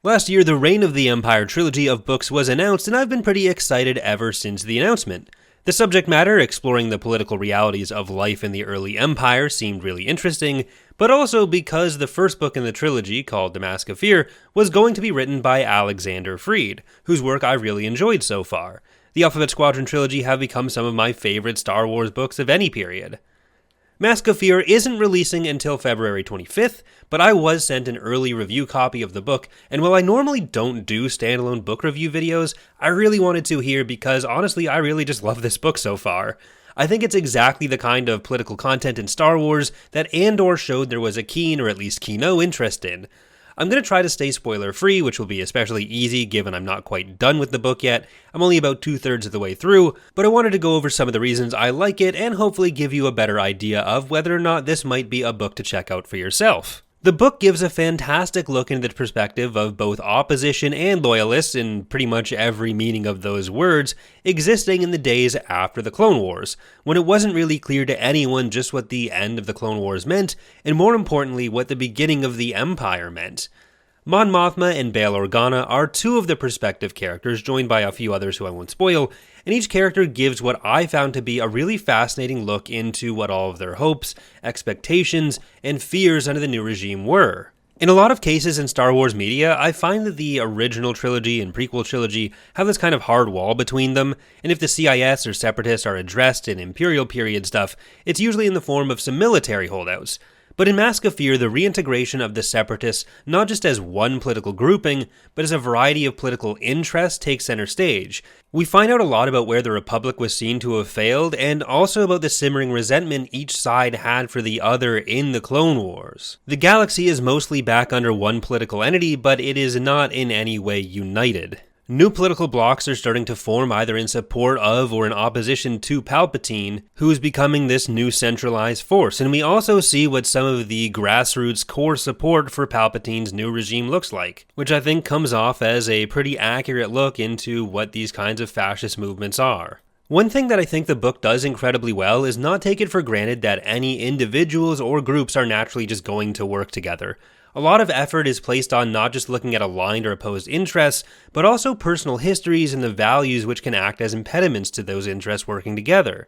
Last year, the Reign of the Empire trilogy of books was announced, and I've been pretty excited ever since the announcement. The subject matter, exploring the political realities of life in the early empire, seemed really interesting, but also because the first book in the trilogy, called The Mask of Fear, was going to be written by Alexander Freed, whose work I really enjoyed so far. The Alphabet Squadron trilogy have become some of my favorite Star Wars books of any period. Mask of Fear isn't releasing until February 25th, but I was sent an early review copy of the book, and while I normally don't do standalone book review videos, I really wanted to here because honestly I really just love this book so far. I think it's exactly the kind of political content in Star Wars that Andor showed there was a keen or at least keen-o interest in. I'm going to try to stay spoiler-free, which will be especially easy given I'm not quite done with the book yet. I'm only about 2/3 of the way through, but I wanted to go over some of the reasons I like it and hopefully give you a better idea of whether or not this might be a book to check out for yourself. The book gives a fantastic look into the perspective of both opposition and loyalists, in pretty much every meaning of those words, existing in the days after the Clone Wars, when it wasn't really clear to anyone just what the end of the Clone Wars meant, and more importantly, what the beginning of the Empire meant. Mon Mothma and Bail Organa are two of the perspective characters, joined by a few others who I won't spoil, and each character gives what I found to be a really fascinating look into what all of their hopes, expectations, and fears under the new regime were. In a lot of cases in Star Wars media, I find that the original trilogy and prequel trilogy have this kind of hard wall between them, and if the CIS or Separatists are addressed in Imperial period stuff, it's usually in the form of some military holdouts. But in Mask of Fear, the reintegration of the Separatists, not just as one political grouping, but as a variety of political interests, takes center stage. We find out a lot about where the Republic was seen to have failed, and also about the simmering resentment each side had for the other in the Clone Wars. The galaxy is mostly back under one political entity, but it is not in any way united. New political blocs are starting to form either in support of or in opposition to Palpatine, who is becoming this new centralized force, and we also see what some of the grassroots core support for Palpatine's new regime looks like, which I think comes off as a pretty accurate look into what these kinds of fascist movements are. One thing that I think the book does incredibly well is not take it for granted that any individuals or groups are naturally just going to work together. A lot of effort is placed on not just looking at aligned or opposed interests, but also personal histories and the values which can act as impediments to those interests working together.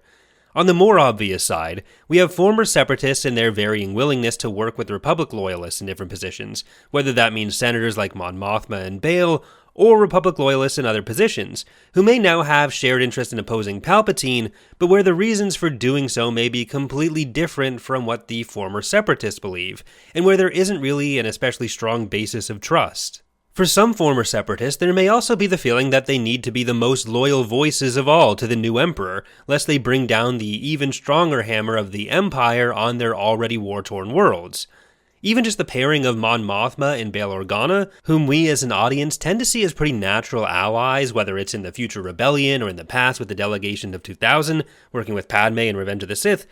On the more obvious side, we have former Separatists and their varying willingness to work with Republic loyalists in different positions, whether that means senators like Mon Mothma and Bail, or Republic loyalists in other positions, who may now have shared interest in opposing Palpatine, but where the reasons for doing so may be completely different from what the former Separatists believe, and where there isn't really an especially strong basis of trust. For some former Separatists, there may also be the feeling that they need to be the most loyal voices of all to the new Emperor, lest they bring down the even stronger hammer of the Empire on their already war-torn worlds. Even just the pairing of Mon Mothma and Bail Organa, whom we as an audience tend to see as pretty natural allies, whether it's in the future rebellion or in the past with the Delegation of 2000, working with Padme in Revenge of the Sith,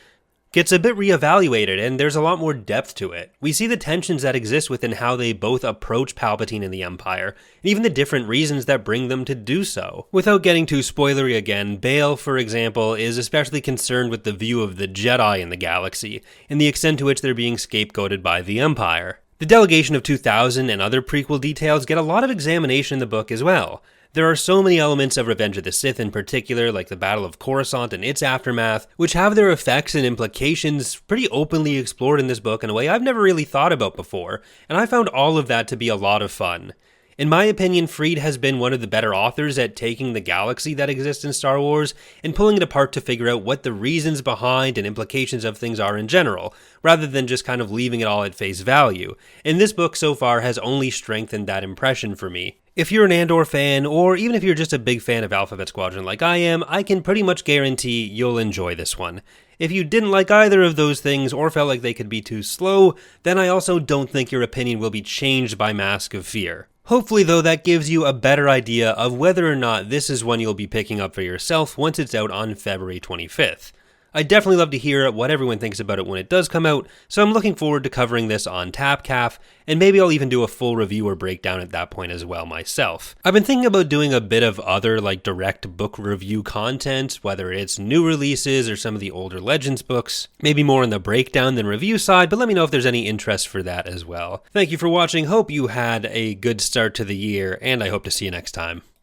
gets a bit reevaluated, and there's a lot more depth to it. We see the tensions that exist within how they both approach Palpatine and the Empire, and even the different reasons that bring them to do so. Without getting too spoilery again, Bail, for example, is especially concerned with the view of the Jedi in the galaxy, and the extent to which they're being scapegoated by the Empire. The Delegation of 2000 and other prequel details get a lot of examination in the book as well. There are so many elements of Revenge of the Sith in particular, like the Battle of Coruscant and its aftermath, which have their effects and implications pretty openly explored in this book in a way I've never really thought about before, and I found all of that to be a lot of fun. In my opinion, Freed has been one of the better authors at taking the galaxy that exists in Star Wars and pulling it apart to figure out what the reasons behind and implications of things are in general, rather than just kind of leaving it all at face value. And this book so far has only strengthened that impression for me. If you're an Andor fan, or even if you're just a big fan of Alphabet Squadron like I am, I can pretty much guarantee you'll enjoy this one. If you didn't like either of those things or felt like they could be too slow, then I also don't think your opinion will be changed by Mask of Fear. Hopefully though, that gives you a better idea of whether or not this is one you'll be picking up for yourself once it's out on February 25th. I'd definitely love to hear what everyone thinks about it when it does come out, so I'm looking forward to covering this on TapCaf, and maybe I'll even do a full review or breakdown at that point as well myself. I've been thinking about doing a bit of other direct book review content, whether it's new releases or some of the older Legends books, maybe more on the breakdown than review side, but let me know if there's any interest for that as well. Thank you for watching, hope you had a good start to the year, and I hope to see you next time.